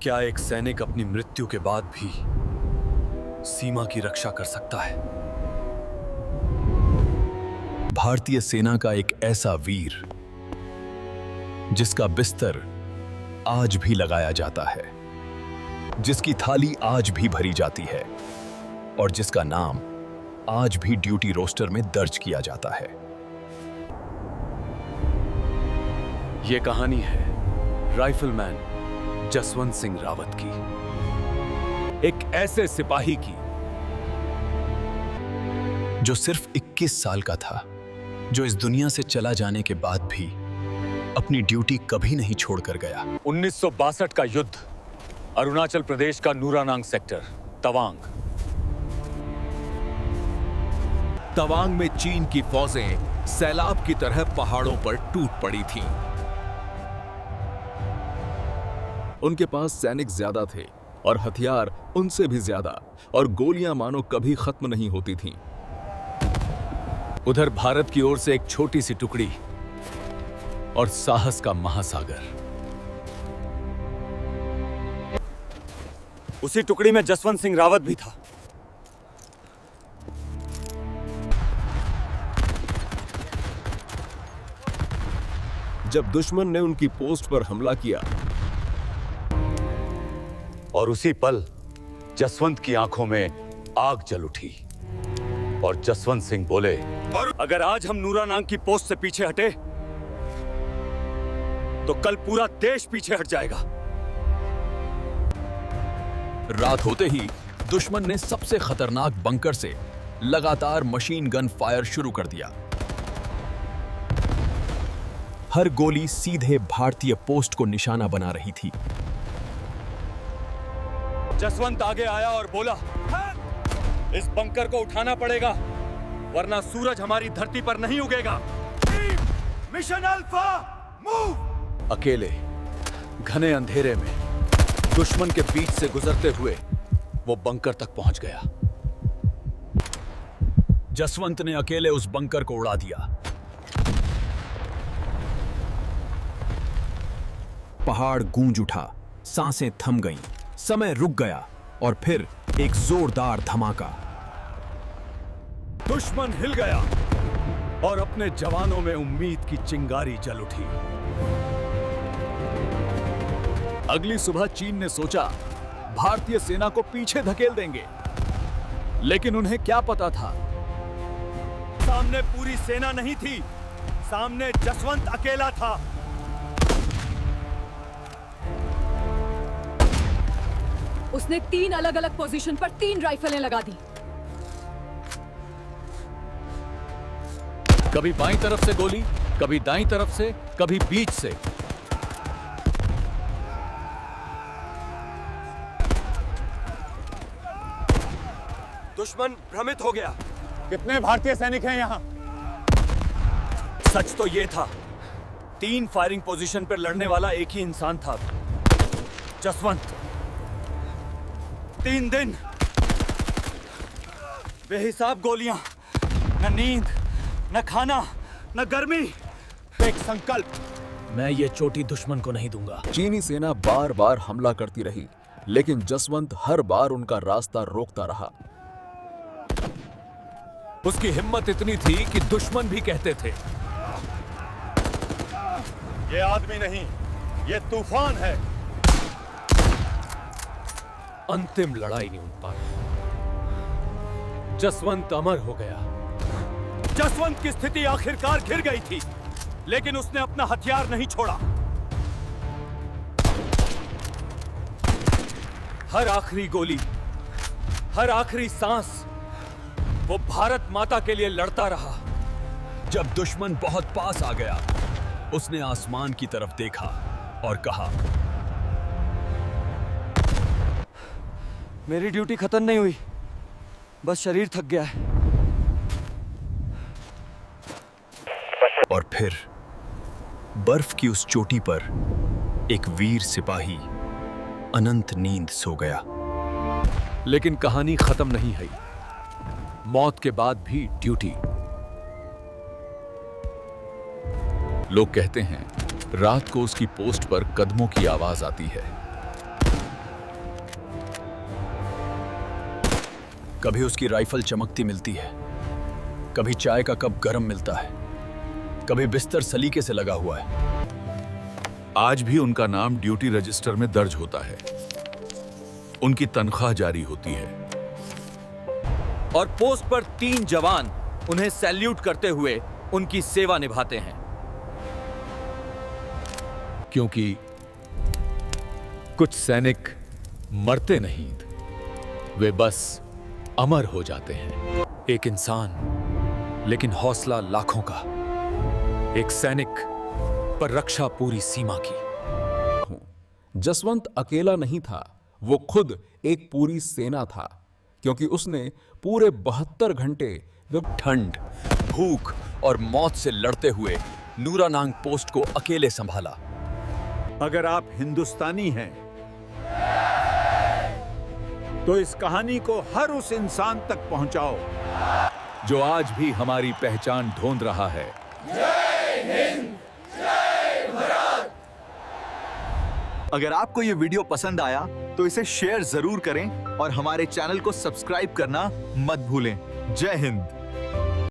क्या एक सैनिक अपनी मृत्यु के बाद भी सीमा की रक्षा कर सकता है? भारतीय सेना का एक ऐसा वीर जिसका बिस्तर आज भी लगाया जाता है, जिसकी थाली आज भी भरी जाती है और जिसका नाम आज भी ड्यूटी रोस्टर में दर्ज किया जाता है। यह कहानी है राइफलमैन जसवंत सिंह रावत की, एक ऐसे सिपाही की जो सिर्फ 21 साल का था, जो इस दुनिया से चला जाने के बाद भी अपनी ड्यूटी कभी नहीं छोड़कर गया। 1962 का युद्ध, अरुणाचल प्रदेश का नूरानांग सेक्टर, तवांग में चीन की फौजें सैलाब की तरह पहाड़ों पर टूट पड़ी थीं। उनके पास सैनिक ज्यादा थे और हथियार उनसे भी ज्यादा, और गोलियां मानो कभी खत्म नहीं होती थीं। उधर भारत की ओर से एक छोटी सी टुकड़ी और साहस का महासागर। उसी टुकड़ी में जसवंत सिंह रावत भी था। जब दुश्मन ने उनकी पोस्ट पर हमला किया और उसी पल जसवंत की आंखों में आग जल उठी और जसवंत सिंह बोले, अगर आज हम नूरानांग की पोस्ट से पीछे हटे तो कल पूरा देश पीछे हट जाएगा। रात होते ही दुश्मन ने सबसे खतरनाक बंकर से लगातार मशीन गन फायर शुरू कर दिया। हर गोली सीधे भारतीय पोस्ट को निशाना बना रही थी। जसवंत आगे आया और बोला, इस बंकर को उठाना पड़ेगा वरना सूरज हमारी धरती पर नहीं उगेगा। Mission alpha move. अकेले घने अंधेरे में दुश्मन के बीच से गुजरते हुए वो बंकर तक पहुंच गया। जसवंत ने अकेले उस बंकर को उड़ा दिया। पहाड़ गूंज उठा, सांसें थम गईं, समय रुक गया और फिर एक जोरदार धमाका। दुश्मन हिल गया और अपने जवानों में उम्मीद की चिंगारी जल उठी। अगली सुबह चीन ने सोचा भारतीय सेना को पीछे धकेल देंगे, लेकिन उन्हें क्या पता था, सामने पूरी सेना नहीं थी, सामने जसवंत अकेला था। उसने 3 अलग-अलग पोजीशन पर 3 राइफलें लगा दी। कभी बाईं तरफ से गोली, कभी दाईं तरफ से, कभी बीच से। दुश्मन भ्रमित हो गया। कितने भारतीय सैनिक हैं यहाँ? सच तो यह था, 3 फायरिंग पोजीशन पर लड़ने वाला एक ही इंसान था, जसवंत। 3 दिन बेहिसाब गोलियां, न नींद, न खाना, न गर्मी। एक संकल्प, मैं ये चोटी दुश्मन को नहीं दूंगा। चीनी सेना बार बार हमला करती रही, लेकिन जसवंत हर बार उनका रास्ता रोकता रहा। उसकी हिम्मत इतनी थी कि दुश्मन भी कहते थे, ये आदमी नहीं, ये तूफान है। अंतिम लड़ाई नहीं उन पाई। जसवंत अमर हो गया। जसवंत की स्थिति आखिरकार घिर गई थी, लेकिन उसने अपना हथियार नहीं छोड़ा। हर आखिरी गोली, हर आखिरी सांस वो भारत माता के लिए लड़ता रहा। जब दुश्मन बहुत पास आ गया, उसने आसमान की तरफ देखा और कहा, मेरी ड्यूटी खत्म नहीं हुई, बस शरीर थक गया है। और फिर बर्फ की उस चोटी पर एक वीर सिपाही अनंत नींद सो गया। लेकिन कहानी खत्म नहीं हुई। मौत के बाद भी ड्यूटी। लोग कहते हैं रात को उसकी पोस्ट पर कदमों की आवाज आती है। कभी उसकी राइफल चमकती मिलती है, कभी चाय का कप गरम मिलता है, कभी बिस्तर सलीके से लगा हुआ है। आज भी उनका नाम ड्यूटी रजिस्टर में दर्ज होता है, उनकी तनख्वाह जारी होती है और पोस्ट पर 3 जवान उन्हें सैल्यूट करते हुए उनकी सेवा निभाते हैं, क्योंकि कुछ सैनिक मरते नहीं, वे बस अमर हो जाते हैं। एक इंसान लेकिन हौसला लाखों का, एक सैनिक पर रक्षा पूरी सीमा की। जसवंत अकेला नहीं था, वो खुद एक पूरी सेना था, क्योंकि उसने पूरे 72 घंटे ठंड, भूख और मौत से लड़ते हुए नूरानांग पोस्ट को अकेले संभाला। अगर आप हिंदुस्तानी हैं तो इस कहानी को हर उस इंसान तक पहुंचाओ जो आज भी हमारी पहचान ढूंढ रहा है। अगर आपको ये वीडियो पसंद आया तो इसे शेयर जरूर करें और हमारे चैनल को सब्सक्राइब करना मत भूलें। जय हिंद।